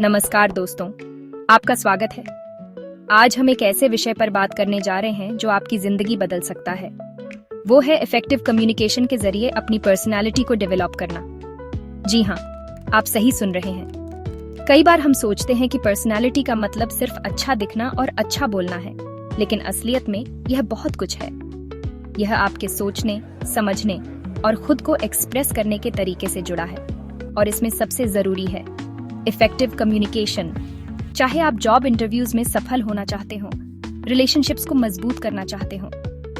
नमस्कार दोस्तों, आपका स्वागत है। आज हम एक ऐसे विषय पर बात करने जा रहे हैं जो आपकी जिंदगी बदल सकता है। वो है इफेक्टिव कम्युनिकेशन के जरिए अपनी पर्सनालिटी को डेवलप करना। जी हाँ, आप सही सुन रहे हैं। कई बार हम सोचते हैं कि पर्सनालिटी का मतलब सिर्फ अच्छा दिखना और अच्छा बोलना है, लेकिन असलियत में यह बहुत कुछ है। यह आपके सोचने, समझने और खुद को एक्सप्रेस करने के तरीके से जुड़ा है। और इसमें सबसे जरूरी है इफेक्टिव कम्युनिकेशन। चाहे आप जॉब इंटरव्यूज में सफल होना चाहते हो, रिलेशनशिप्स को मजबूत करना चाहते हो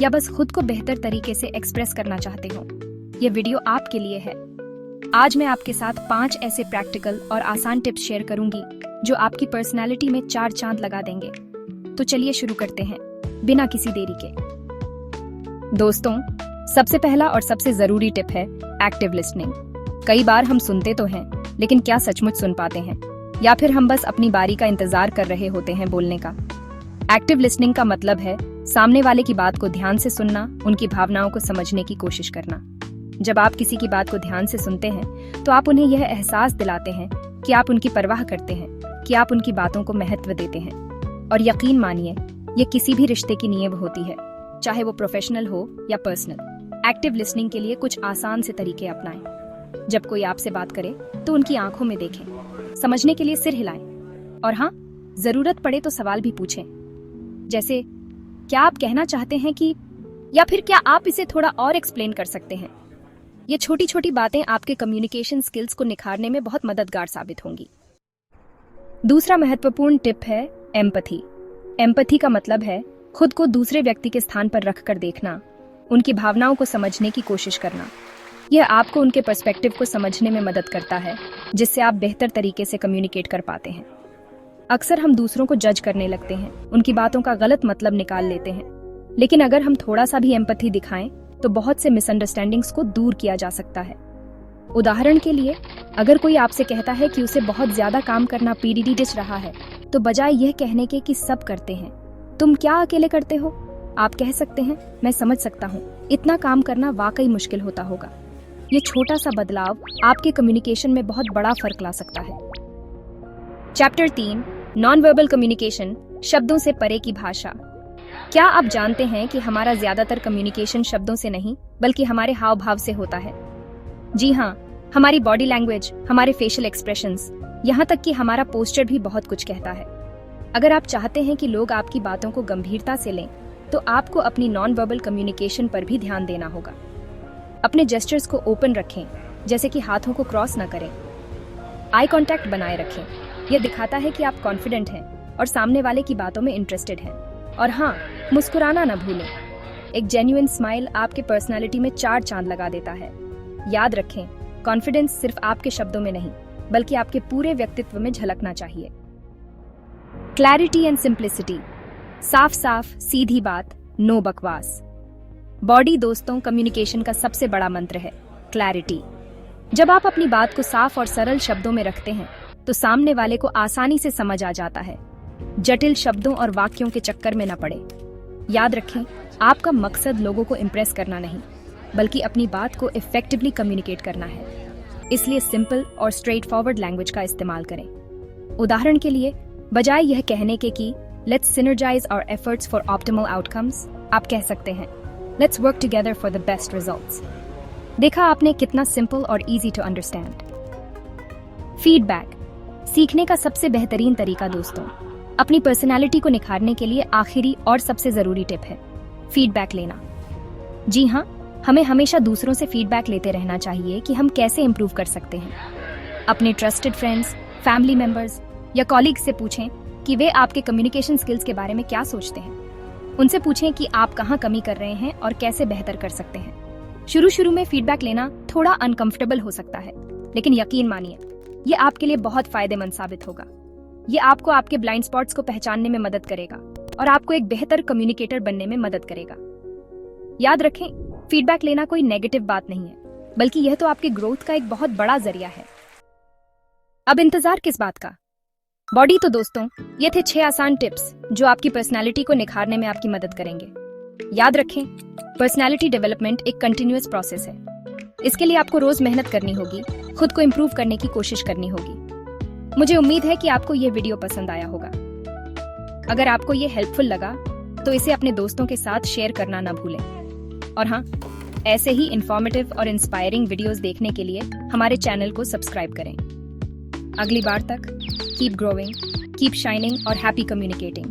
या बस खुद को बेहतर तरीके से एक्सप्रेस करना चाहते हो, ये वीडियो आपके लिए है। आज मैं आपके साथ 5 ऐसे प्रैक्टिकल और आसान टिप्स शेयर करूंगी जो आपकी पर्सनैलिटी में 4 चांद लगा देंगे। तो चलिए शुरू करते हैं बिना किसी देरी के। दोस्तों, सबसे पहला और सबसे जरूरी टिप है एक्टिव लिसनिंग। कई बार हम सुनते तो हैं, लेकिन क्या सचमुच सुन पाते हैं, या फिर हम बस अपनी बारी का इंतजार कर रहे होते हैं बोलने का। एक्टिव लिसनिंग का मतलब है सामने वाले की बात को ध्यान से सुनना, उनकी भावनाओं को समझने की कोशिश करना। जब आप किसी की बात को ध्यान से सुनते हैं तो आप उन्हें यह एहसास दिलाते हैं कि आप उनकी परवाह करते हैं, कि आप उनकी बातों को महत्व देते हैं। और यकीन मानिए, ये किसी भी रिश्ते की नींव होती है, चाहे वो प्रोफेशनल हो या पर्सनल। एक्टिव लिसनिंग के लिए कुछ आसान से तरीके अपनाएं। जब कोई आपसे बात करे तो उनकी आंखों में देखें, समझने के लिए सिर हिलाएं और हाँ, जरूरत पड़े तो सवाल भी पूछें। जैसे, क्या आप कहना चाहते हैं कि, या फिर क्या आप इसे थोड़ा और एक्सप्लेन कर सकते हैं। ये छोटी छोटी बातें आपके कम्युनिकेशन स्किल्स को निखारने में बहुत मददगार साबित होंगी। दूसरा महत्वपूर्ण टिप है एम्पैथी। एम्पैथी का मतलब है खुद को दूसरे व्यक्ति के स्थान पर रखकर देखना, उनकी भावनाओं को समझने की कोशिश करना। यह आपको उनके पर्सपेक्टिव को समझने में मदद करता है, जिससे आप बेहतर तरीके से कम्युनिकेट कर पाते हैं। अक्सर हम दूसरों को जज करने लगते हैं, उनकी बातों का गलत मतलब निकाल लेते हैं। लेकिन अगर हम थोड़ा सा भी एम्पैथी दिखाएं तो बहुत से मिसअंडरस्टैंडिंग्स को दूर किया जा सकता है। उदाहरण के लिए, अगर कोई आपसे कहता है कि उसे बहुत ज्यादा काम करना पीडीडी डिच रहा है, तो बजाय यह कहने के कि सब करते हैं, तुम क्या अकेले करते हो, आप कह सकते हैं, मैं समझ सकता हूँ, इतना काम करना वाकई मुश्किल होता होगा। ये छोटा सा बदलाव आपके कम्युनिकेशन में बहुत बड़ा फर्क ला सकता है। चैप्टर 3, नॉन वर्बल कम्युनिकेशन, शब्दों से परे की भाषा। क्या आप जानते हैं कि हमारा ज्यादातर कम्युनिकेशन शब्दों से नहीं, बल्कि हमारे हाव भाव से होता है। जी हाँ, हमारी बॉडी लैंग्वेज, हमारे फेशियल एक्सप्रेशंस, यहाँ तक कि हमारा पोस्चर भी बहुत कुछ कहता है। अगर आप चाहते हैं कि लोग आपकी बातों को गंभीरता से लें, तो आपको अपनी नॉन वर्बल कम्युनिकेशन पर भी ध्यान देना होगा। अपने जेस्चर्स को ओपन रखें, जैसे कि हाथों को क्रॉस न करें। आई कांटेक्ट बनाए रखें, यह दिखाता है कि आप कॉन्फिडेंट हैं और सामने वाले की बातों में इंटरेस्टेड हैं। और हाँ, मुस्कुराना न भूलें। एक जेन्युइन स्माइल आपके पर्सनालिटी में 4 चांद लगा देता है। याद रखें, कॉन्फिडेंस सिर्फ आपके शब्दों में नहीं, बल्कि आपके पूरे व्यक्तित्व में झलकना चाहिए। क्लैरिटी एंड सिंप्लिसिटी, साफ साफ सीधी बात, नो बकवास। बॉडी दोस्तों, कम्युनिकेशन का सबसे बड़ा मंत्र है क्लैरिटी। जब आप अपनी बात को साफ और सरल शब्दों में रखते हैं तो सामने वाले को आसानी से समझ आ जाता है। जटिल शब्दों और वाक्यों के चक्कर में न पड़े। याद रखें, आपका मकसद लोगों को इम्प्रेस करना नहीं, बल्कि अपनी बात को इफेक्टिवली कम्युनिकेट करना है। इसलिए सिंपल और स्ट्रेट फॉरवर्ड लैंग्वेज का इस्तेमाल करें। उदाहरण के लिए, बजाय यह कहने के कि let's synergize our efforts for optimal outcomes, आप कह सकते हैं let's work together for the best results. देखा आपने, कितना सिंपल और इजी टू अंडरस्टैंड। फीडबैक, सीखने का सबसे बेहतरीन तरीका दोस्तों। अपनी पर्सनालिटी को निखारने के लिए आखिरी और सबसे जरूरी टिप है फीडबैक लेना। जी हाँ, हमें हमेशा दूसरों से फीडबैक लेते रहना चाहिए कि हम कैसे इंप्रूव कर सकते हैं। अपने ट्रस्टेड फ्रेंड्स, फैमिली मेंबर्स या कॉलीग्स से पूछें कि वे आपके कम्युनिकेशन स्किल्स के बारे में क्या सोचते हैं। उनसे पूछें कि आप कहाँ कमी कर रहे हैं और कैसे बेहतर कर सकते हैं। शुरू में फीडबैक लेना थोड़ा अनकंफर्टेबल हो सकता है, लेकिन यकीन मानिए, ये आपके लिए बहुत फायदेमंद साबित होगा। ये आपको आपके ब्लाइंड स्पॉट्स को पहचानने में मदद करेगा और आपको एक बेहतर कम्युनिकेटर बनने में मदद करेगा। याद रखें, फीडबैक लेना कोई नेगेटिव बात नहीं है, बल्कि यह तो आपके ग्रोथ का एक बहुत बड़ा जरिया है। अब इंतजार किस बात का। बॉडी तो दोस्तों, ये थे 6 आसान टिप्स जो आपकी पर्सनालिटी को निखारने में आपकी मदद करेंगे। याद रखें, पर्सनालिटी डेवलपमेंट एक कंटिन्यूअस प्रोसेस है। इसके लिए आपको रोज मेहनत करनी होगी, खुद को इम्प्रूव करने की कोशिश करनी होगी। मुझे उम्मीद है कि आपको ये वीडियो पसंद आया होगा। अगर आपको ये हेल्पफुल लगा तो इसे अपने दोस्तों के साथ शेयर करना ना भूलें। और हाँ, ऐसे ही इंफॉर्मेटिव और इंस्पायरिंग वीडियोस देखने के लिए हमारे चैनल को सब्सक्राइब करें। अगली बार तक कीप ग्रोइंग, कीप शाइनिंग और हैप्पी कम्युनिकेटिंग।